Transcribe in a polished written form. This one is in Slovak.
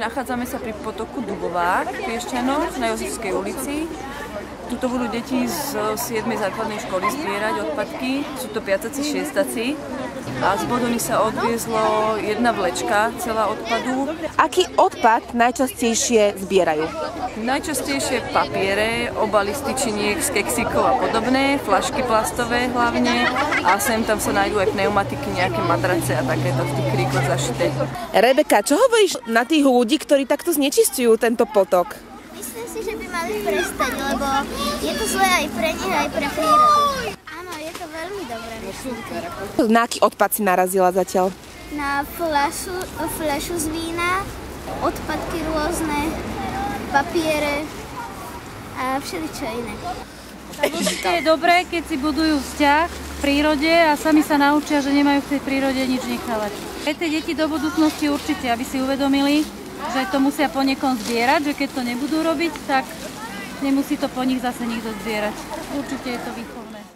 nachádzame sa pri potoku Dubovák v Piešťanoch na Jozefskej ulici. Tuto budú deti z 7. základnej školy zbierať odpadky, sú to 5. 6. A z Bodony sa odviezlo jedna vlečka celá odpadu. Aký odpad najčastejšie zbierajú? Najčastejšie papiere, obaly z tyčiniek, z keksíkov a podobné, fľašky plastové hlavne a sem tam sa nájdú aj pneumatiky, nejaké matrace a takéto v tých kríkoch zašité. Rebeka, čo hovoríš na tých ľudí, ktorí takto znečisťujú tento potok? Myslím si, že by mali prestať, lebo je to zlé aj pre nich, aj pre prírodu. Áno, je to veľmi dobré. Na aký odpad si narazila zatiaľ? Na fľašu z vína, odpadky rôzne, papiere a všeličo iné. Určite je dobré, keď si budujú vzťah k prírode a sami sa naučia, že nemajú v tej prírode nič nechávať. Pre tie deti do budúcnosti určite, aby si uvedomili, že to musia po niekom zbierať, že keď to nebudú robiť, tak nemusí to po nich zase nikto zbierať. Určite je to výchovné.